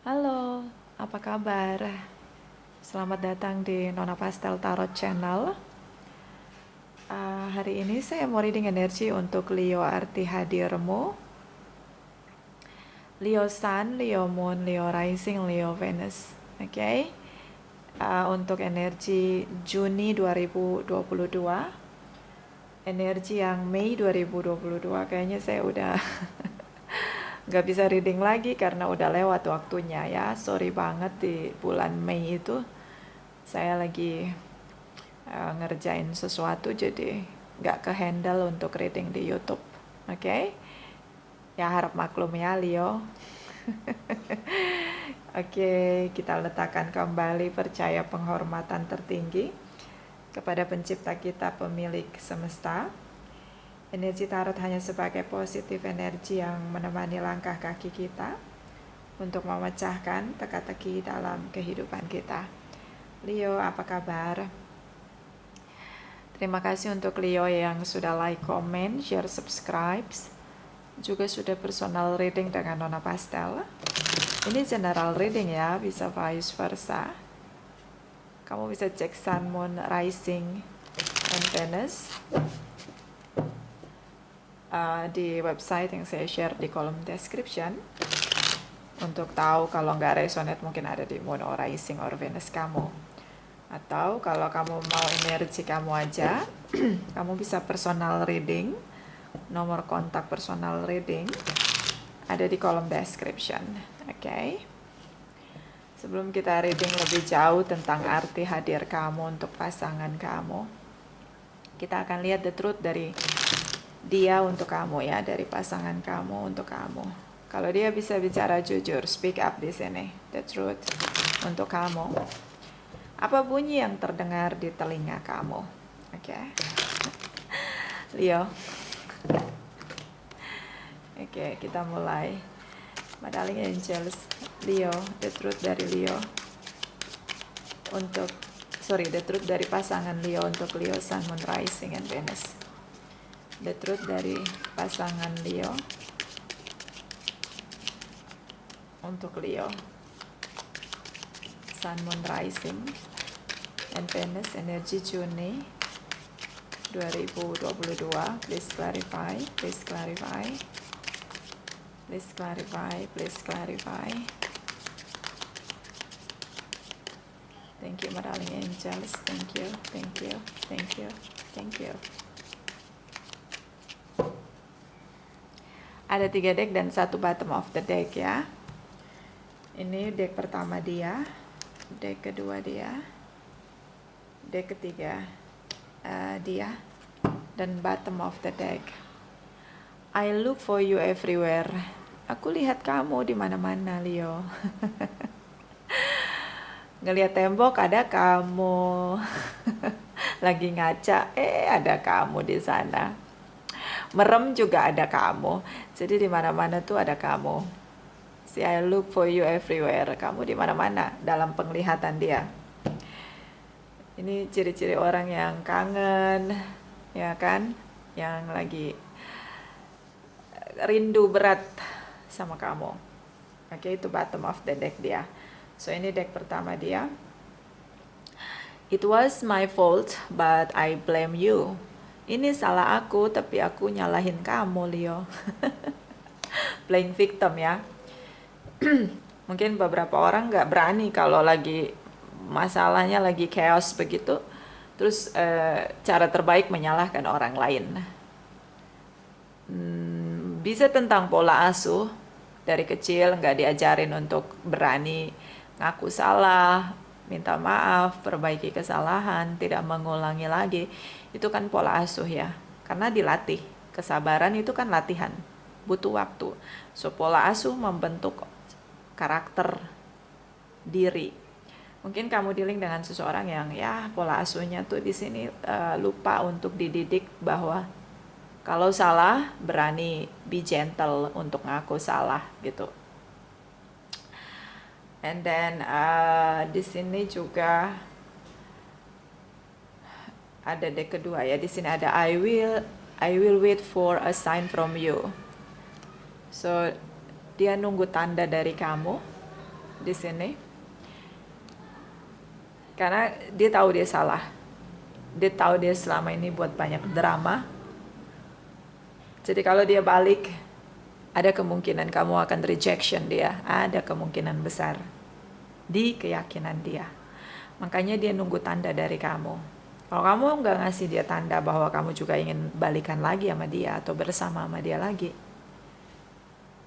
Halo, apa kabar? Selamat datang di Nona Pastel Tarot Channel. Hari ini saya mau reading energi untuk Leo arti hadirmu. Leo Sun, Leo Moon, Leo Rising, Leo Venus. Oke. Untuk energi Juni 2022. Energi yang Mei 2022 kayaknya saya udah nggak bisa reading lagi karena udah lewat waktunya ya. Sorry banget, di bulan Mei itu saya lagi ngerjain sesuatu jadi nggak ke handle untuk reading di YouTube. Oke. Ya harap maklum ya Leo. Oke, kita letakkan kembali percaya penghormatan tertinggi kepada pencipta kita, pemilik semesta. Energi tarot hanya sebagai positif energi yang menemani langkah kaki kita untuk memecahkan teka-teki dalam kehidupan kita. Leo, apa kabar? Terima kasih untuk Leo yang sudah like, comment, share, subscribe. Juga sudah personal reading dengan Nona Pastel. Ini general reading ya, bisa vice versa. Kamu bisa cek Sun, Moon, Rising, and Venus di website yang saya share di kolom description untuk tahu kalau nggak resonate mungkin ada di Moon or Rising or Venus kamu. Atau kalau kamu mau energi kamu aja, kamu bisa personal reading. Nomor kontak personal reading ada di kolom description. Oke. Sebelum kita reading lebih jauh tentang arti hadir kamu untuk pasangan kamu, kita akan lihat the truth dari dia untuk kamu ya, dari pasangan kamu untuk kamu. Kalau dia bisa bicara jujur, speak up di sini, the truth untuk kamu. Apa bunyi yang terdengar di telinga kamu? Oke. Leo. Oke, kita mulai. My darling angels, Leo, the truth dari Leo untuk the truth dari pasangan Leo untuk Leo, Sun, Moon, Rising, and Venus. The truth dari pasangan Leo untuk Leo, Sun, Moon, Rising, and Venus. Energi Juni 2022. Please clarify, please clarify, please clarify, please clarify. Thank you, my darling angels. Thank you, thank you, thank you, thank you. Ada 3 deck dan 1 bottom of the deck ya. Ini deck pertama dia, deck kedua dia, deck ketiga dia, dan bottom of the deck. I look for you everywhere. Aku lihat kamu di mana-mana, Leo. Ngelihat tembok ada kamu. Lagi ngaca, ada kamu di sana. Merem juga ada kamu. Jadi di mana-mana tuh ada kamu. See, I look for you everywhere. Kamu di mana-mana dalam penglihatan dia. Ini ciri-ciri orang yang kangen, ya kan? Yang lagi rindu berat sama kamu. Oke, itu bottom of the deck dia. So ini deck pertama dia. It was my fault, but I blame you. Ini salah aku, tapi aku nyalahin kamu, Leo. Playing victim ya. Mungkin beberapa orang nggak berani kalau lagi masalahnya lagi chaos begitu, terus cara terbaik menyalahkan orang lain. Bisa tentang pola asuh, dari kecil nggak diajarin untuk berani ngaku salah, minta maaf, perbaiki kesalahan, tidak mengulangi lagi. Itu kan pola asuh ya, karena dilatih. Kesabaran itu kan latihan, butuh waktu. So pola asuh membentuk karakter diri. Mungkin kamu dealing dengan seseorang yang ya pola asuhnya tuh di sini lupa untuk dididik bahwa kalau salah berani be gentle untuk ngaku salah gitu. And then di sini juga ada deck kedua ya. Di sini ada I will wait for a sign from you. So dia nunggu tanda dari kamu. di sini. Karena dia tahu dia salah. Dia tahu dia selama ini buat banyak drama. Jadi kalau dia balik, ada kemungkinan kamu akan rejection dia. Ada kemungkinan besar. Di keyakinan dia. Makanya dia nunggu tanda dari kamu. Kalau kamu nggak ngasih dia tanda bahwa kamu juga ingin balikan lagi sama dia atau bersama sama dia lagi,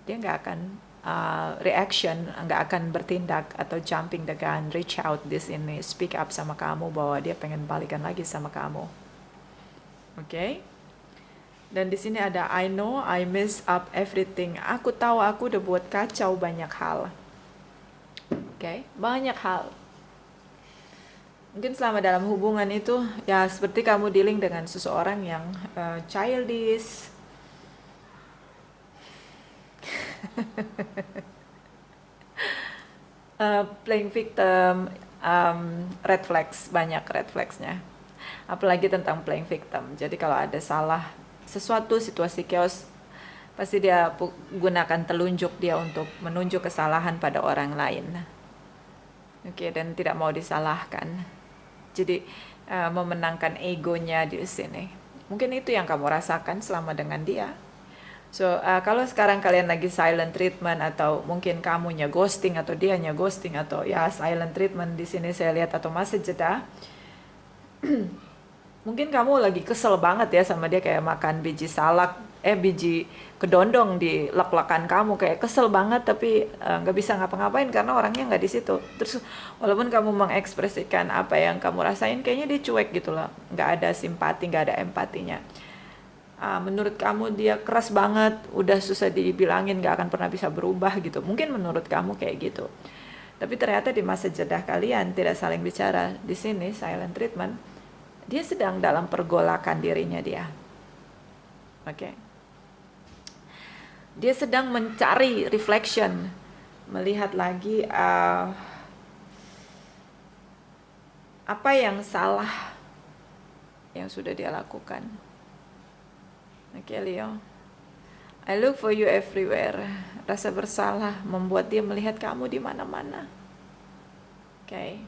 dia nggak akan reaction, nggak akan bertindak atau jumping the gun, reach out di sini, speak up sama kamu bahwa dia pengen balikan lagi sama kamu. Oke? Dan di sini ada I know I mess up everything. Aku tahu aku udah buat kacau banyak hal. Oke? Banyak hal. Mungkin selama dalam hubungan itu ya seperti kamu dealing dengan seseorang yang childish. Playing victim, red flags, banyak red flagsnya. Apalagi tentang playing victim. Jadi kalau ada salah sesuatu situasi chaos, pasti dia gunakan telunjuk dia untuk menunjuk kesalahan pada orang lain. Oke, dan tidak mau disalahkan. Jadi memenangkan egonya di sini. Mungkin itu yang kamu rasakan selama dengan dia. So, kalau sekarang kalian lagi silent treatment atau mungkin kamunya ghosting atau dianya ghosting atau ya silent treatment di sini saya lihat atau masa jeda, mungkin kamu lagi kesel banget ya sama dia kayak makan biji salak, biji kedondong di lek-lekan kamu kayak kesel banget tapi nggak bisa ngapa-ngapain karena orangnya nggak di situ. Terus walaupun kamu mengekspresikan apa yang kamu rasain, kayaknya dia cuek gitu loh, nggak ada simpati, nggak ada empatinya. Menurut kamu dia keras banget, udah susah dibilangin, gak akan pernah bisa berubah gitu. Mungkin menurut kamu kayak gitu. Tapi ternyata di masa jeda kalian tidak saling bicara. Di sini silent treatment, dia sedang dalam pergolakan dirinya dia. Oke. Dia sedang mencari reflection, melihat lagi apa yang salah yang sudah dia lakukan. Oke, Leo. I look for you everywhere. Rasa bersalah membuat dia melihat kamu di mana-mana. Oke.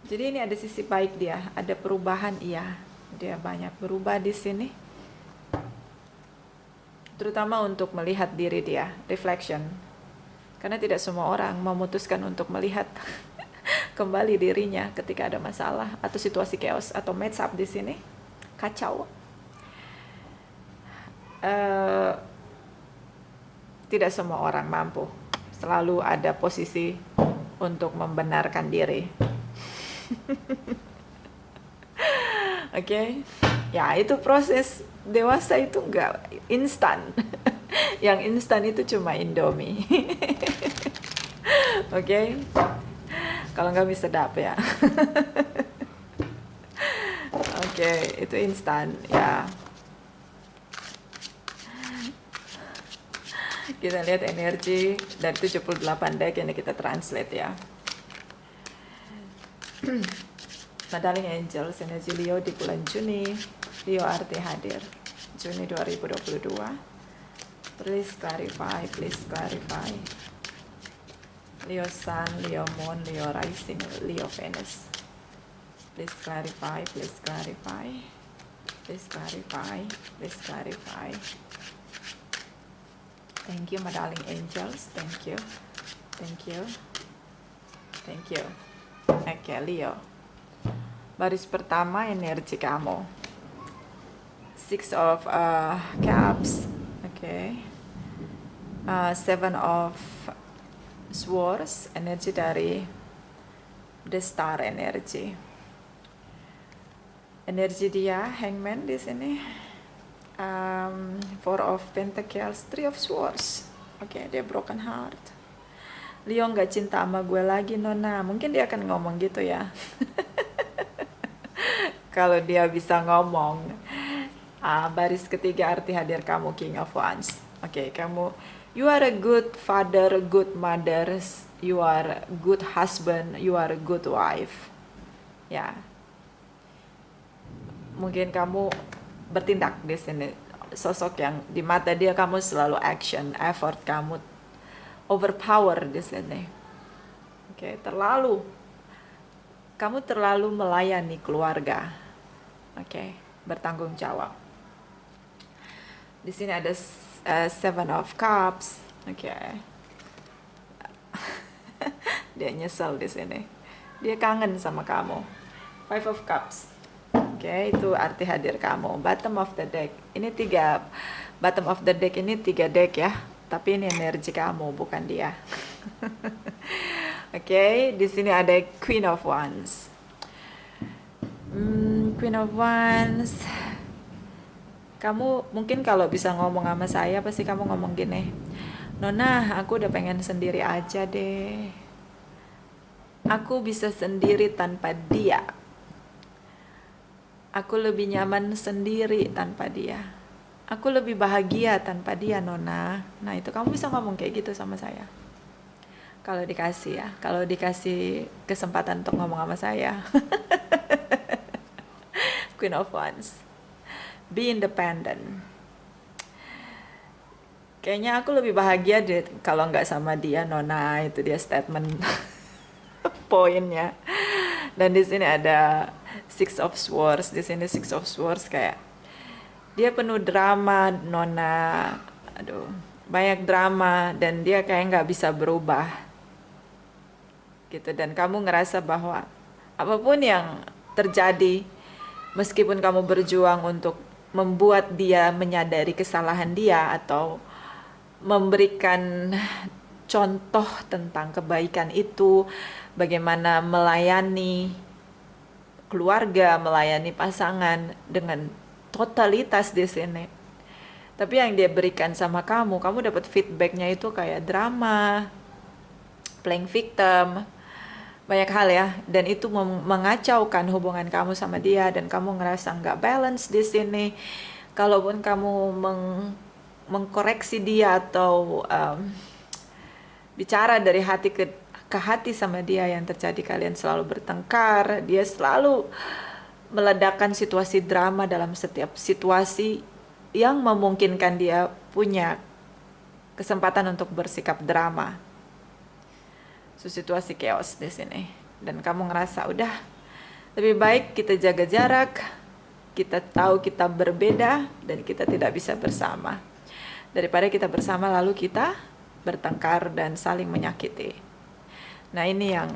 Jadi ini ada sisi baik dia, ada perubahan iya. Dia banyak berubah di sini. Terutama untuk melihat diri dia, reflection. Karena tidak semua orang memutuskan untuk melihat kembali dirinya ketika ada masalah atau situasi chaos atau mess up di sini. Kacau. Tidak semua orang mampu. Selalu ada posisi untuk membenarkan diri. Oke. Ya, itu proses dewasa itu enggak instan. Yang instan itu cuma Indomie. Oke. Kalau nggak bisa sedap ya. Oke, itu instan ya. Kita lihat energi dari 78 deck ini kita translate ya. Darling Angels, energi Leo di bulan Juni. Leo arti hadir. Juni 2022. Please clarify, please clarify. Leo Sun, Leo Moon, Leo Rising, Leo Venus. Please clarify, please clarify. Please clarify, please clarify. Thank you, my darling angels. Thank you. Thank you. Thank you. Oke, Leo. Baris pertama energi kamu. Six of Cups. Oke. Seven of Swords. Energi dari The Star energy. Energi dia Hangman di sini. Four of Pentacles, Three of Swords. Oke, dia broken heart. Leo nggak cinta sama gue lagi, Nona. Mungkin dia akan ngomong gitu ya. Kalau dia bisa ngomong. Baris ketiga arti hadir kamu, King of Wands. Oke, kamu, you are a good father, good mother, you are good husband, you are a good wife. Ya. Mungkin kamu bertindak di sini, sosok yang di mata dia kamu selalu action, effort kamu overpower di sini. Oke, kamu terlalu melayani keluarga. Oke, bertanggung jawab. Di sini ada Seven of Cups. Oke. Dia nyesel di sini. Dia kangen sama kamu. Five of Cups. Oke, itu arti hadir kamu. Bottom of the deck. Bottom of the deck ini 3 deck ya. Tapi ini energi kamu, bukan dia. Oke, di sini ada Queen of Wands. Queen of Wands. Kamu mungkin kalau bisa ngomong sama saya, pasti kamu ngomong gini, Nona, aku udah pengen sendiri aja deh. Aku bisa sendiri tanpa dia. Aku lebih nyaman sendiri tanpa dia. Aku lebih bahagia tanpa dia, Nona. Nah, itu kamu bisa ngomong kayak gitu sama saya. Kalau dikasih ya, kalau dikasih kesempatan untuk ngomong sama saya. Queen of Wands. Be independent. Kayaknya aku lebih bahagia deh kalau nggak sama dia, Nona. Itu dia statement poinnya. Dan di sini ada Six of Swords. Di sini Six of Swords kayak dia penuh drama, Nona. Aduh, banyak drama dan dia kayak nggak bisa berubah. Gitu. Dan kamu ngerasa bahwa apapun yang terjadi, meskipun kamu berjuang untuk membuat dia menyadari kesalahan dia atau memberikan contoh tentang kebaikan itu, bagaimana melayani keluarga, melayani pasangan dengan totalitas di sini. Tapi yang dia berikan sama kamu dapat feedbacknya itu kayak drama, playing victim, banyak hal ya, dan itu mengacaukan hubungan kamu sama dia dan kamu ngerasa nggak balance di sini. Kalaupun kamu mengkoreksi dia atau bicara dari hati ke hati sama dia, yang terjadi kalian selalu bertengkar. Dia selalu meledakkan situasi drama dalam setiap situasi yang memungkinkan dia punya kesempatan untuk bersikap drama. Situasi chaos di sini, dan kamu ngerasa udah lebih baik kita jaga jarak, kita tahu kita berbeda dan kita tidak bisa bersama, daripada kita bersama lalu kita bertengkar dan saling menyakiti. Nah, ini yang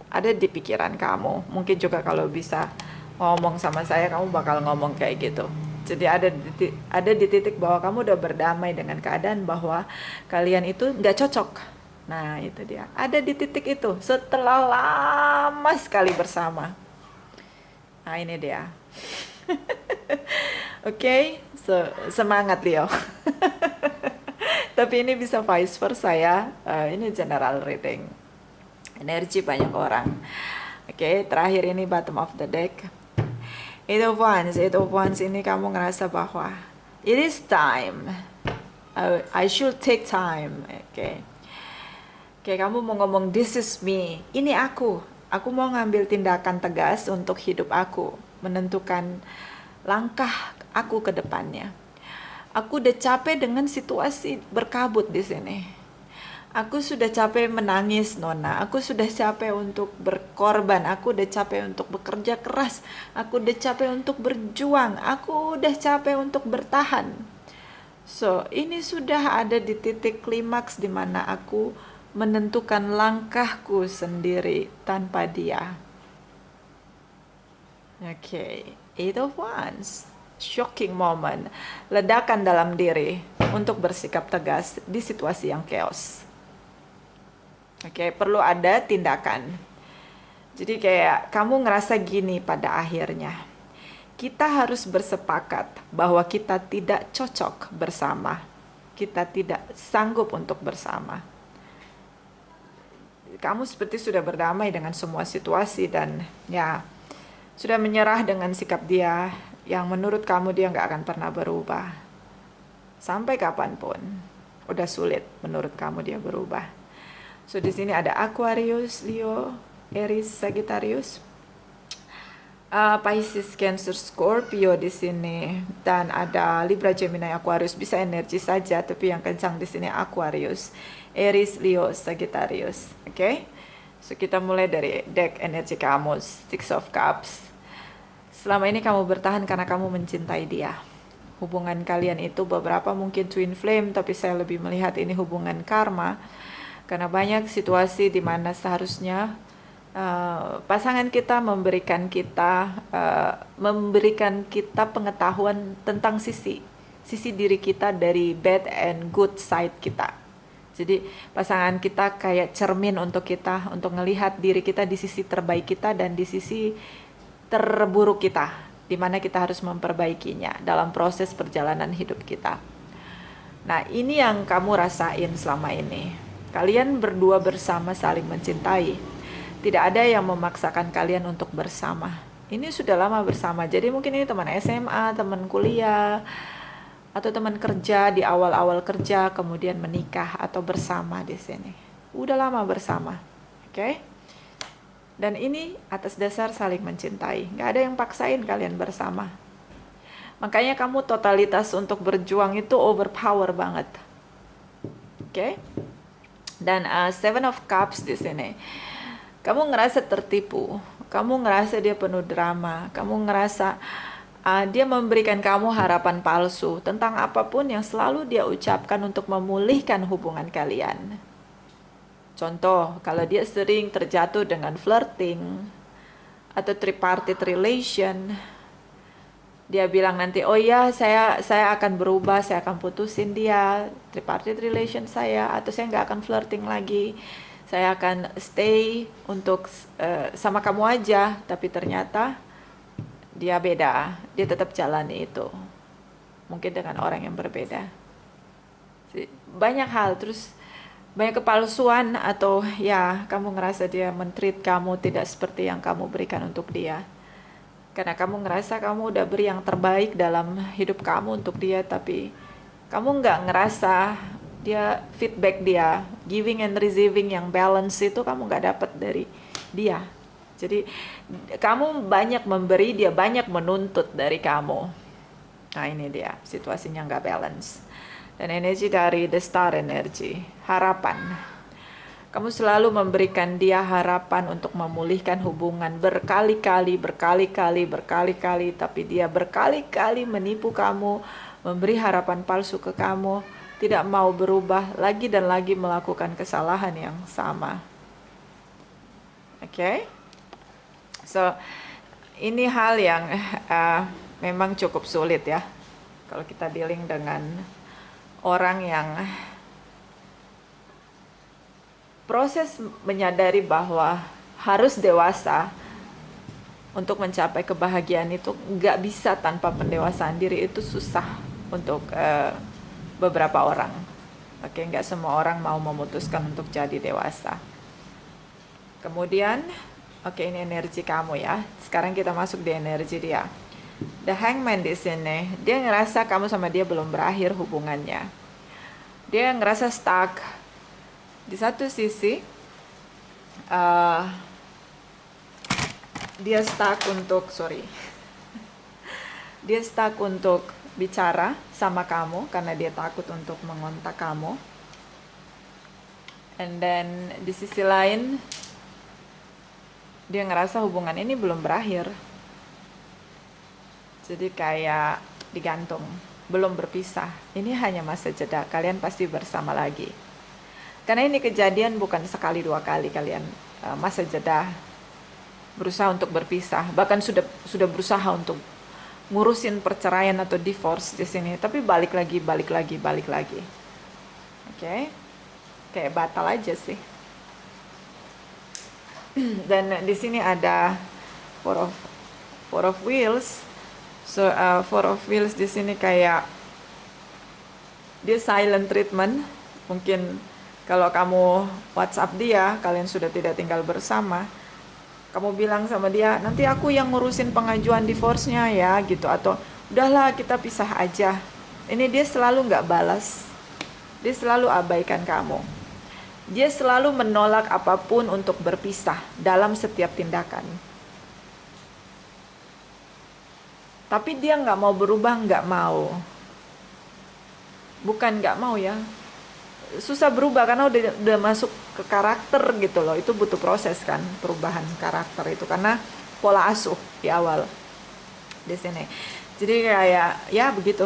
ada di pikiran kamu. Mungkin juga kalau bisa ngomong sama saya, kamu bakal ngomong kayak gitu. Jadi ada di titik bahwa kamu udah berdamai dengan keadaan bahwa kalian itu nggak cocok. Nah, itu dia. Ada di titik itu setelah lama sekali bersama. Nah, ini dia. Oke, semangat Leo. Tapi ini bisa vice versa ya. Ini general reading. Energi banyak orang. Oke, terakhir ini bottom of the deck. Eight of Wands ini kamu ngerasa bahwa it is time. I should take time. Oke. Oke, kamu mau ngomong this is me, ini aku mau ngambil tindakan tegas untuk hidup aku, menentukan langkah aku ke depannya. Aku udah capek dengan situasi berkabut di sini. Aku sudah capek menangis, Nona. Aku sudah capek untuk berkorban. Aku udah capek untuk bekerja keras. Aku udah capek untuk berjuang. Aku udah capek untuk bertahan. So, ini sudah ada di titik klimaks di mana aku menentukan langkahku sendiri tanpa dia. Oke, Eight of Wands, shocking moment, ledakan dalam diri untuk bersikap tegas di situasi yang chaos. Oke, perlu ada tindakan. Jadi kayak kamu ngerasa gini pada akhirnya, kita harus bersepakat bahwa kita tidak cocok bersama, kita tidak sanggup untuk bersama. Kamu seperti sudah berdamai dengan semua situasi dan ya sudah menyerah dengan sikap dia yang menurut kamu dia nggak akan pernah berubah sampai kapanpun. Udah sulit menurut kamu dia berubah. So di sini ada Aquarius, Leo, Aries, Sagittarius, Pisces, Cancer, Scorpio di sini, dan ada Libra, Gemini, Aquarius. Bisa energi saja, tapi yang kencang di sini Aquarius, Aries, Leo, Sagittarius. Oke. So, kita mulai dari deck energi kamu, Six of Cups. Selama ini kamu bertahan karena kamu mencintai dia. Hubungan kalian itu beberapa mungkin twin flame, tapi saya lebih melihat ini hubungan karma. Karena banyak situasi di mana seharusnya pasangan kita memberikan kita pengetahuan tentang sisi diri kita dari bad and good side kita. Jadi pasangan kita kayak cermin untuk kita, untuk melihat diri kita di sisi terbaik kita dan di sisi terburuk kita, di mana kita harus memperbaikinya dalam proses perjalanan hidup kita. Nah, ini yang kamu rasain selama ini. Kalian berdua bersama saling mencintai. Tidak ada yang memaksakan kalian untuk bersama. Ini sudah lama bersama. Jadi mungkin ini teman SMA, teman kuliah, atau teman kerja di awal-awal kerja, kemudian menikah atau bersama di sini. Udah lama bersama, oke? Dan ini atas dasar saling mencintai. Nggak ada yang paksain kalian bersama. Makanya kamu totalitas untuk berjuang itu overpower banget, oke? Dan Seven of Cups di sini, kamu ngerasa tertipu, kamu ngerasa dia penuh drama, kamu ngerasa dia memberikan kamu harapan palsu tentang apapun yang selalu dia ucapkan untuk memulihkan hubungan kalian. Contoh, kalau dia sering terjatuh dengan flirting atau tripartite relation, dia bilang nanti, oh ya saya akan berubah, saya akan putusin dia, tripartite relation saya, atau saya nggak akan flirting lagi, saya akan stay untuk sama kamu aja, tapi ternyata dia beda, dia tetap jalani itu. Mungkin dengan orang yang berbeda. Banyak hal, terus banyak kepalsuan atau ya kamu ngerasa dia men-treat kamu tidak seperti yang kamu berikan untuk dia. Karena kamu ngerasa kamu udah beri yang terbaik dalam hidup kamu untuk dia, tapi kamu nggak ngerasa dia feedback dia, giving and receiving yang balance itu kamu nggak dapat dari dia. Jadi kamu banyak memberi, dia banyak menuntut dari kamu. Nah ini dia, situasinya nggak balance. Dan energi dari The Star energy, harapan. Kamu selalu memberikan dia harapan untuk memulihkan hubungan berkali-kali, tapi dia berkali-kali menipu kamu, memberi harapan palsu ke kamu, tidak mau berubah, lagi dan lagi melakukan kesalahan yang sama. Oke? So, ini hal yang memang cukup sulit ya. Kalau kita dealing dengan orang yang proses menyadari bahwa harus dewasa untuk mencapai kebahagiaan itu nggak bisa tanpa pendewasaan diri, itu susah untuk beberapa orang. Oke, nggak semua orang mau memutuskan untuk jadi dewasa. Kemudian oke, ini energi kamu ya. Sekarang kita masuk di energi dia. The Hangman di sini, dia ngerasa kamu sama dia belum berakhir hubungannya. Dia ngerasa stuck. Di satu sisi, dia stuck untuk bicara sama kamu karena dia takut untuk mengontak kamu. And then di sisi lain, dia ngerasa hubungan ini belum berakhir. Jadi kayak digantung, belum berpisah. Ini hanya masa jeda, kalian pasti bersama lagi. Karena ini kejadian bukan sekali dua kali kalian masa jeda, berusaha untuk berpisah, bahkan sudah berusaha untuk ngurusin perceraian atau divorce di sini, tapi balik lagi. Oke? Kayak batal aja sih. Dan di sini ada Four of Wheels. So Four of Wheels di sini kayak dia silent treatment. Mungkin kalau kamu WhatsApp dia, kalian sudah tidak tinggal bersama, kamu bilang sama dia, nanti aku yang ngurusin pengajuan divorce-nya ya gitu, atau udahlah kita pisah aja. Ini dia selalu nggak balas, dia selalu abaikan kamu. Dia selalu menolak apapun untuk berpisah dalam setiap tindakan. Tapi dia nggak mau berubah, nggak mau. Bukan nggak mau ya, susah berubah karena udah masuk ke karakter gitu loh. Itu butuh proses kan, perubahan karakter itu karena pola asuh di awal di sini. Jadi kayak ya begitu.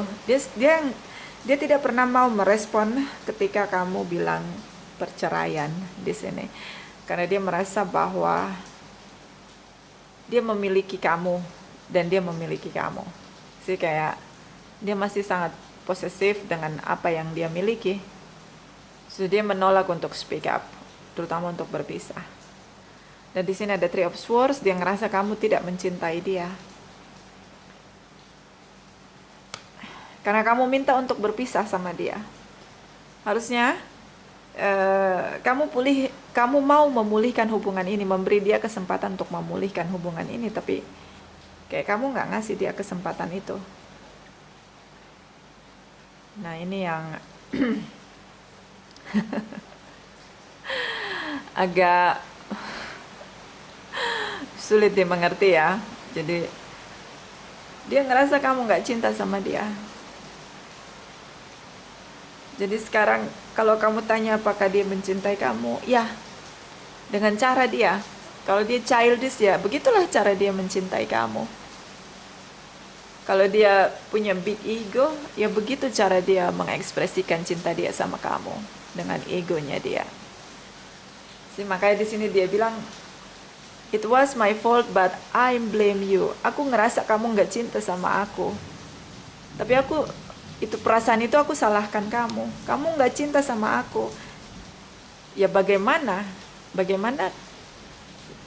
Dia tidak pernah mau merespon ketika kamu bilang perceraian di sini. Karena dia merasa bahwa dia memiliki kamu dan dia memiliki kamu. Jadi kayak dia masih sangat posesif dengan apa yang dia miliki. So dia menolak untuk speak up, terutama untuk berpisah. Dan di sini ada Three of Swords, dia ngerasa kamu tidak mencintai dia. Karena kamu minta untuk berpisah sama dia. Harusnya kamu mau memulihkan hubungan ini, memberi dia kesempatan untuk memulihkan hubungan ini, tapi kayak kamu nggak ngasih dia kesempatan itu. Nah ini yang agak sulit dimengerti ya. Jadi dia ngerasa kamu nggak cinta sama dia. Jadi sekarang kalau kamu tanya apakah dia mencintai kamu, ya dengan cara dia. Kalau dia childish ya begitulah cara dia mencintai kamu. Kalau dia punya big ego, ya begitu cara dia mengekspresikan cinta dia sama kamu dengan egonya dia. Makanya di sini dia bilang, it was my fault but I blame you. Aku ngerasa kamu nggak cinta sama aku. Tapi itu perasaan itu aku salahkan kamu. Kamu nggak cinta sama aku. Ya bagaimana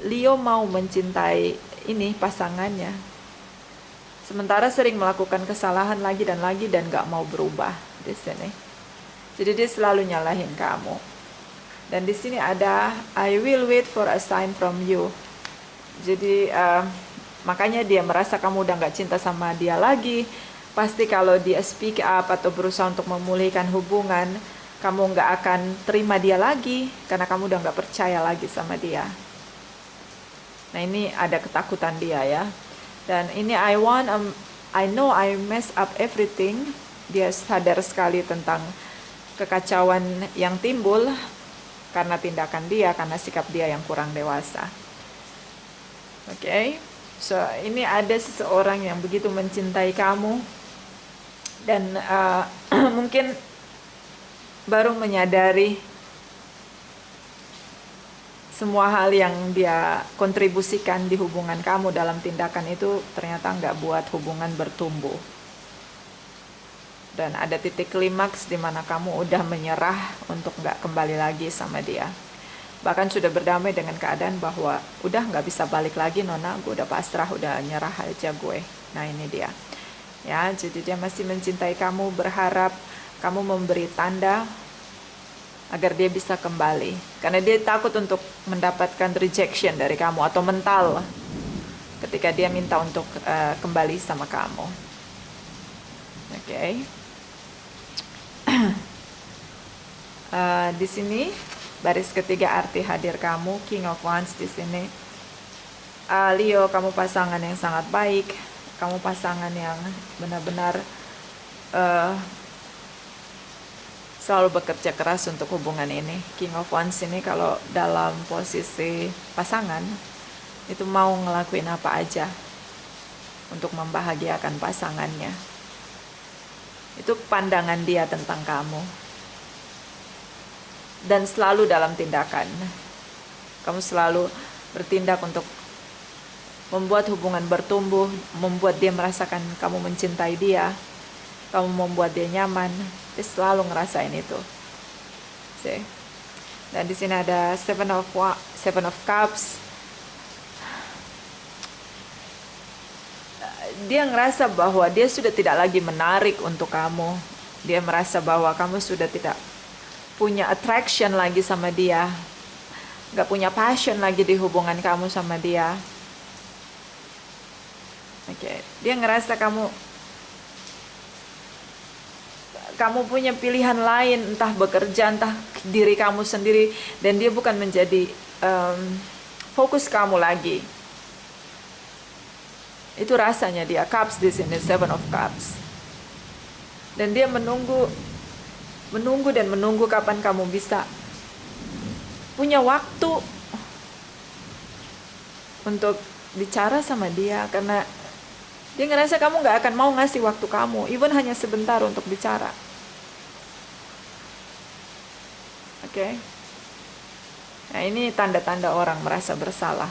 Leo mau mencintai ini pasangannya, sementara sering melakukan kesalahan lagi dan nggak mau berubah di sini. Jadi dia selalu nyalahin kamu. Dan di sini ada I will wait for a sign from you. Jadi makanya dia merasa kamu udah nggak cinta sama dia lagi. Pasti kalau dia speak up atau berusaha untuk memulihkan hubungan, kamu nggak akan terima dia lagi karena kamu udah nggak percaya lagi sama dia. Nah ini ada ketakutan dia ya. Dan ini I know I mess up everything. Dia sadar sekali tentang kekacauan yang timbul karena tindakan dia, karena sikap dia yang kurang dewasa. Oke. So ini ada seseorang yang begitu mencintai kamu dan mungkin baru menyadari semua hal yang dia kontribusikan di hubungan kamu dalam tindakan itu ternyata nggak buat hubungan bertumbuh. Dan ada titik klimaks di mana kamu udah menyerah untuk nggak kembali lagi sama dia. Bahkan sudah berdamai dengan keadaan bahwa udah nggak bisa balik lagi Nona, gue udah pasrah, udah nyerah aja gue. Nah ini dia. Ya, jadi dia masih mencintai kamu, berharap kamu memberi tanda agar dia bisa kembali. Karena dia takut untuk mendapatkan rejection dari kamu atau mental ketika dia minta untuk kembali sama kamu. Oke. Di sini baris ketiga arti hadir kamu, King of Wands di sini. Leo, kamu pasangan yang sangat baik. Kamu pasangan yang benar-benar selalu bekerja keras untuk hubungan ini. King of Wands ini kalau dalam posisi pasangan itu mau ngelakuin apa aja untuk membahagiakan pasangannya. Itu pandangan dia tentang kamu. Dan selalu dalam tindakan. Kamu selalu bertindak untuk membuat hubungan bertumbuh, membuat dia merasakan kamu mencintai dia, kamu membuat dia nyaman. Dia selalu ngerasain itu. See? Dan di sini ada Seven of Cups. Dia ngerasa bahwa dia sudah tidak lagi menarik untuk kamu. Dia merasa bahwa kamu sudah tidak punya attraction lagi sama dia, gak punya passion lagi di hubungan kamu sama dia. Oke. Dia ngerasa kamu punya pilihan lain, entah bekerja, entah diri kamu sendiri, dan dia bukan menjadi fokus kamu lagi. Itu rasanya dia. Cups di sini, Seven of Cups. Dan dia menunggu kapan kamu bisa punya waktu untuk bicara sama dia, karena dia ngerasa kamu nggak akan mau ngasih waktu kamu, even hanya sebentar untuk bicara. Oke? Nah, ini tanda-tanda orang merasa bersalah.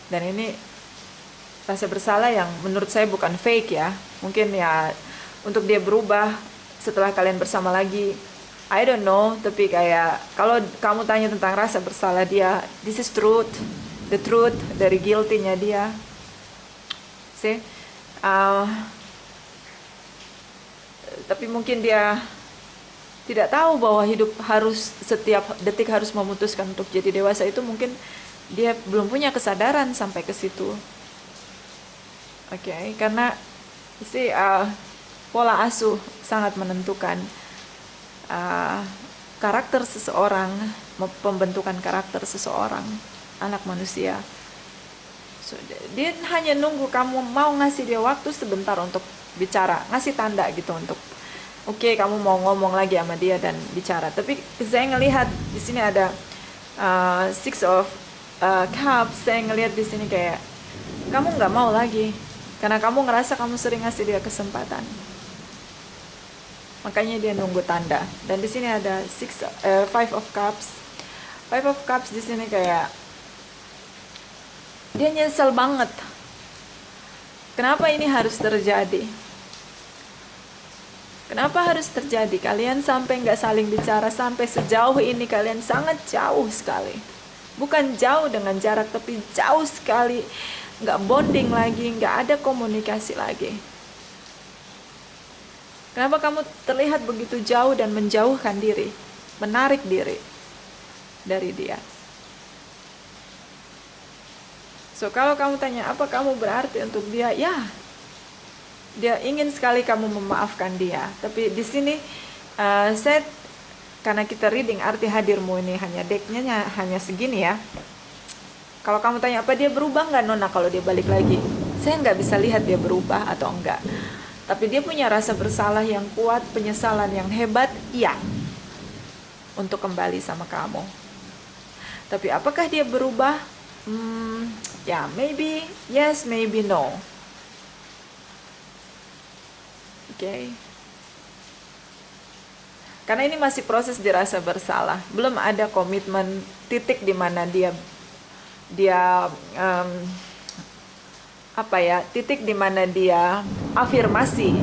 Dan ini rasa bersalah yang menurut saya bukan fake ya. Mungkin ya untuk dia berubah setelah kalian bersama lagi, I don't know. Tapi kayak kalau kamu tanya tentang rasa bersalah dia, this is truth, the truth dari guilty-nya dia. See? Tapi mungkin dia tidak tahu bahwa hidup harus setiap detik harus memutuskan untuk jadi dewasa. Itu mungkin dia belum punya kesadaran sampai ke situ. Oke, karena pola asuh sangat menentukan karakter seseorang, pembentukan karakter seseorang, anak manusia. So, dia hanya nunggu kamu mau ngasih dia waktu sebentar untuk bicara, ngasih tanda gitu untuk oke, kamu mau ngomong lagi sama dia dan bicara. Tapi saya ngelihat di sini ada Six of Cups. Saya ngelihat di sini kayak kamu nggak mau lagi, karena kamu ngerasa kamu sering ngasih dia kesempatan. Makanya dia nunggu tanda. Dan di sini ada Five of Cups. Five of Cups di sini kayak dia nyesel banget. Kenapa ini harus terjadi? Kenapa harus terjadi? Kalian sampai nggak saling bicara, sampai sejauh ini kalian sangat jauh sekali. Bukan jauh dengan jarak, tapi jauh sekali. Nggak bonding lagi, nggak ada komunikasi lagi. Kenapa kamu terlihat begitu jauh dan menjauhkan diri, menarik diri dari dia? So, kalau kamu tanya apa kamu berarti untuk dia, ya, dia ingin sekali kamu memaafkan dia. Tapi di sini karena kita reading arti hadirmu ini hanya decknya hanya segini ya. Kalau kamu tanya apa dia berubah nggak Nona kalau dia balik lagi, saya nggak bisa lihat dia berubah atau enggak. Tapi dia punya rasa bersalah yang kuat, penyesalan yang hebat, iya, untuk kembali sama kamu. Tapi apakah dia berubah? Ya, maybe yes, maybe no. Oke. Karena ini masih proses dirasa bersalah, belum ada komitmen titik di mana dia titik di mana dia afirmasi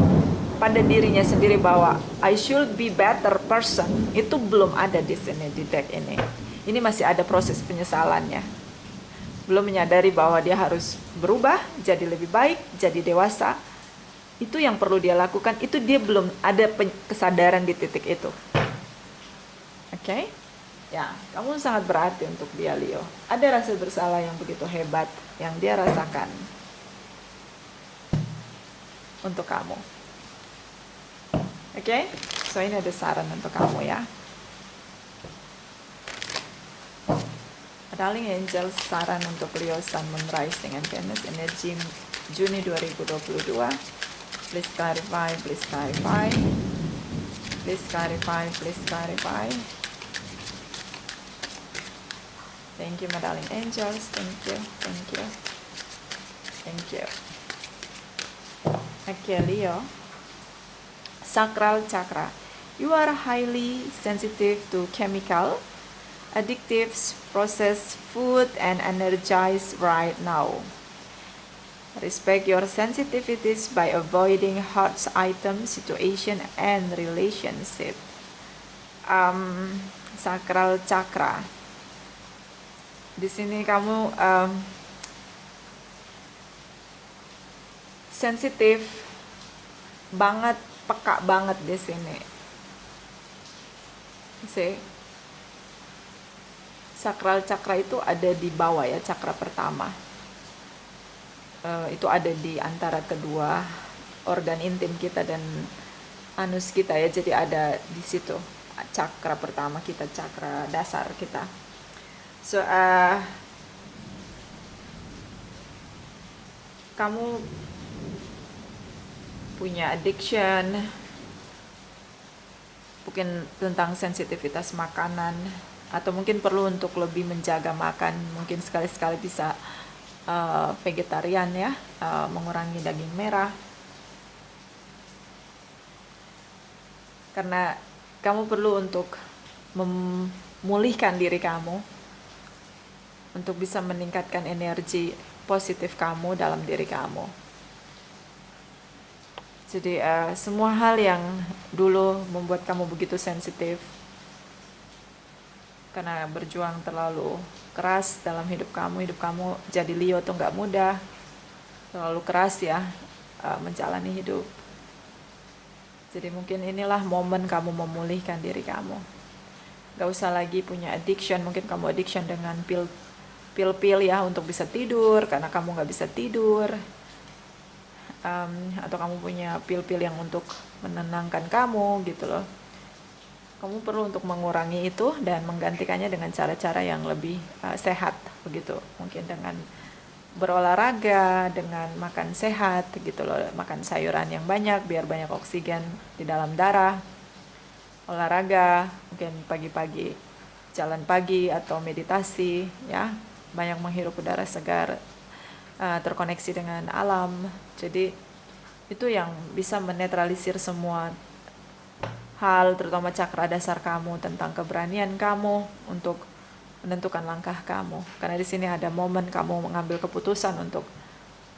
pada dirinya sendiri bahwa I should be better person. Itu belum ada di sini di deck ini. Ini masih ada proses penyesalannya. Belum menyadari bahwa dia harus berubah, jadi lebih baik, jadi dewasa. Itu yang perlu dia lakukan. Itu dia belum ada kesadaran di titik itu. Oke? Ya, kamu sangat berarti untuk dia, Leo. Ada rasa bersalah yang begitu hebat yang dia rasakan untuk kamu. Oke? So, ini ada saran untuk kamu ya. Darling Angel, saran untuk Leo Sun, Moon, Rising, and Venus energi Juni 2022. Please clarify, please clarify. Please clarify, please clarify. Thank you, my darling angels. Thank you, thank you, thank you. Okay, Leo. Sacral chakra. You are highly sensitive to chemical, addictive, processed food, and energized right now. Respect your sensitivities by avoiding hot item, situation, and relationship. Sacral chakra. Di sini kamu sensitif banget, peka banget di sini. See? Sacral chakra itu ada di bawah ya, chakra pertama. Itu ada di antara kedua organ intim kita dan anus kita ya, jadi ada di situ cakra pertama kita, cakra dasar kita. So kamu punya addiction, mungkin tentang sensitivitas makanan atau mungkin perlu untuk lebih menjaga makan, mungkin sekali-sekali bisa vegetarian ya, mengurangi daging merah, karena kamu perlu untuk memulihkan diri kamu, untuk bisa meningkatkan energi positif kamu dalam diri kamu. Jadi semua hal yang dulu membuat kamu begitu sensitif karena berjuang terlalu keras dalam hidup kamu jadi Leo tuh nggak mudah, terlalu keras ya menjalani hidup. Jadi mungkin inilah momen kamu memulihkan diri kamu. Gak usah lagi punya addiction, mungkin kamu addiction dengan pil ya untuk bisa tidur karena kamu gak bisa tidur, atau kamu punya pil-pil yang untuk menenangkan kamu gitu loh. Kamu perlu untuk mengurangi itu dan menggantikannya dengan cara-cara yang lebih sehat begitu, mungkin dengan berolahraga, dengan makan sehat gitu loh, makan sayuran yang banyak biar banyak oksigen di dalam darah, olahraga, mungkin pagi-pagi jalan pagi atau meditasi ya, banyak menghirup udara segar, terkoneksi dengan alam. Jadi itu yang bisa menetralisir semua hal, terutama cakra dasar kamu, tentang keberanian kamu untuk menentukan langkah kamu. Karena di sini ada momen kamu mengambil keputusan untuk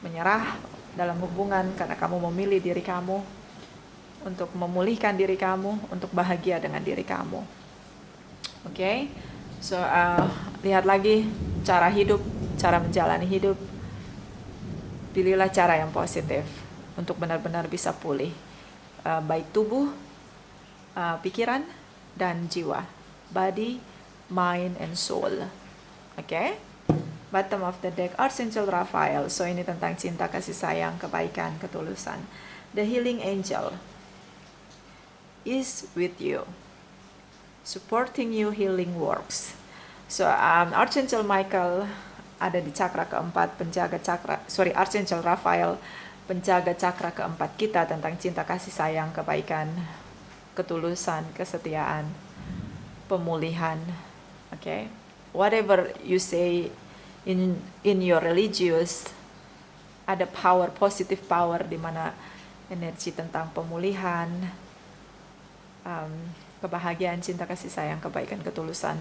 menyerah dalam hubungan karena kamu memilih diri kamu, untuk memulihkan diri kamu, untuk bahagia dengan diri kamu. Oke? So, lihat lagi cara hidup, cara menjalani hidup. Pilihlah cara yang positif untuk benar-benar bisa pulih, baik tubuh, pikiran, dan jiwa. Body, mind, and soul. Okay? Bottom of the deck, Archangel Raphael. So ini tentang cinta, kasih sayang, kebaikan, ketulusan. The healing angel is with you, supporting you healing works. So Archangel Michael ada di cakra keempat, penjaga cakra, Archangel Raphael, penjaga cakra keempat kita, tentang cinta, kasih sayang, kebaikan, ketulusan, kesetiaan, pemulihan. Okay, whatever you say in your religious, ada power, positive power, di mana energi tentang pemulihan, kebahagiaan, cinta, kasih sayang, kebaikan, ketulusan,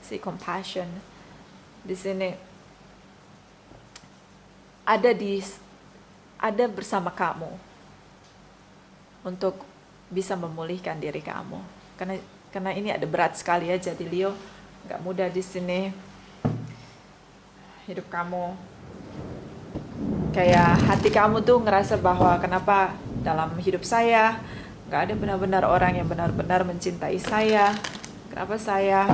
si compassion di sini ada bersama kamu untuk bisa memulihkan diri kamu. Karena ini ada berat sekali ya, jadi Leo nggak mudah di sini. Hidup kamu kayak hati kamu tuh ngerasa bahwa kenapa dalam hidup saya nggak ada benar-benar orang yang benar-benar mencintai saya, kenapa saya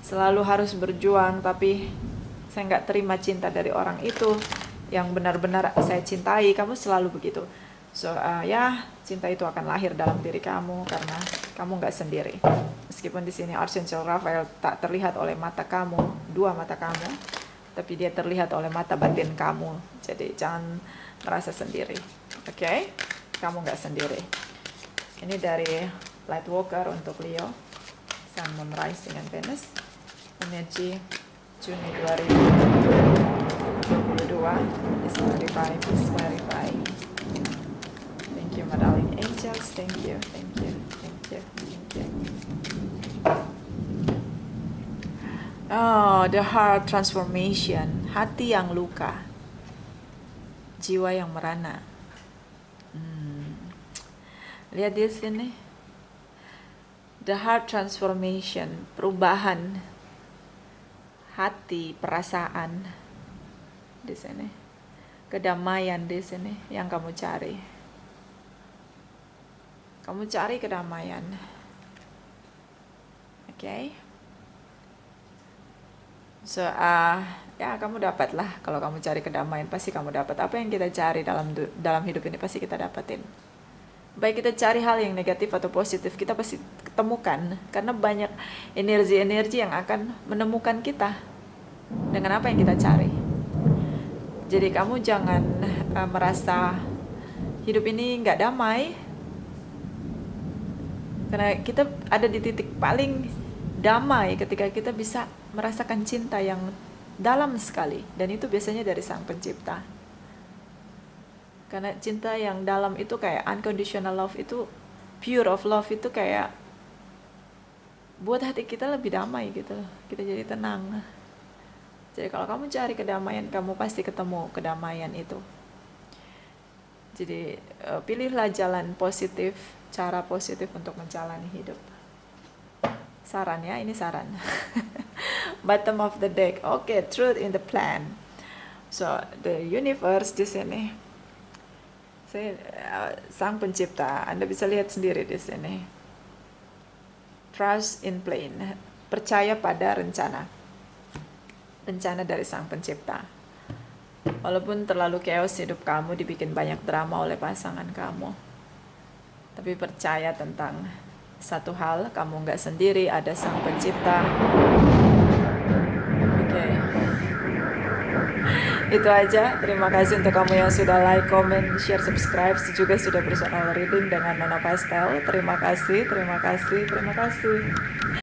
selalu harus berjuang tapi saya nggak terima cinta dari orang itu yang benar-benar saya cintai. Kamu selalu begitu. So ya, cinta itu akan lahir dalam diri kamu karena kamu nggak sendiri. Meskipun di sini Archangel Raphael tak terlihat oleh mata kamu, dua mata kamu, tapi dia terlihat oleh mata batin kamu. Jadi jangan merasa sendiri. Oke? Kamu nggak sendiri. Ini dari Lightworker untuk Leo, Sun, Moon, Rising, and Venus. Energi Juni 2022. Please clarify, please clarify. Thank you, my darling angels. Thank you, thank you, thank you, thank you. Oh, the heart transformation. Hati yang luka, jiwa yang merana. Lihat di sini. The heart transformation, perubahan hati, perasaan di sini. Kedamaian di sini yang kamu cari. Kamu cari kedamaian. Okay? So, ya kamu dapatlah. Kalau kamu cari kedamaian, pasti kamu dapat. Apa yang kita cari dalam hidup ini pasti kita dapatin. Baik kita cari hal yang negatif atau positif, kita pasti ketemukan. Karena banyak energi-energi yang akan menemukan kita dengan apa yang kita cari. Jadi kamu jangan merasa hidup ini nggak damai. Karena kita ada di titik paling damai ketika kita bisa merasakan cinta yang dalam sekali, dan itu biasanya dari Sang Pencipta. Karena cinta yang dalam itu kayak unconditional love, itu pure of love, itu kayak buat hati kita lebih damai gitu loh. Kita jadi tenang. Jadi kalau kamu cari kedamaian, kamu pasti ketemu kedamaian itu. Jadi pilihlah jalan positif, cara positif untuk menjalani hidup. Saran ya, ini saran. Bottom of the deck. Oke, truth in the plan. So, the universe di sini. Sang Pencipta, Anda bisa lihat sendiri di sini. Trust in plan. Percaya pada rencana. Rencana dari Sang Pencipta. Walaupun terlalu chaos hidup kamu, dibikin banyak drama oleh pasangan kamu, tapi percaya tentang satu hal, kamu nggak sendiri, ada Sang Pencipta. Oke. Itu aja. Terima kasih untuk kamu yang sudah like, comment, share, subscribe, juga sudah personal reading dengan Nona Pastel. Terima kasih, terima kasih, terima kasih.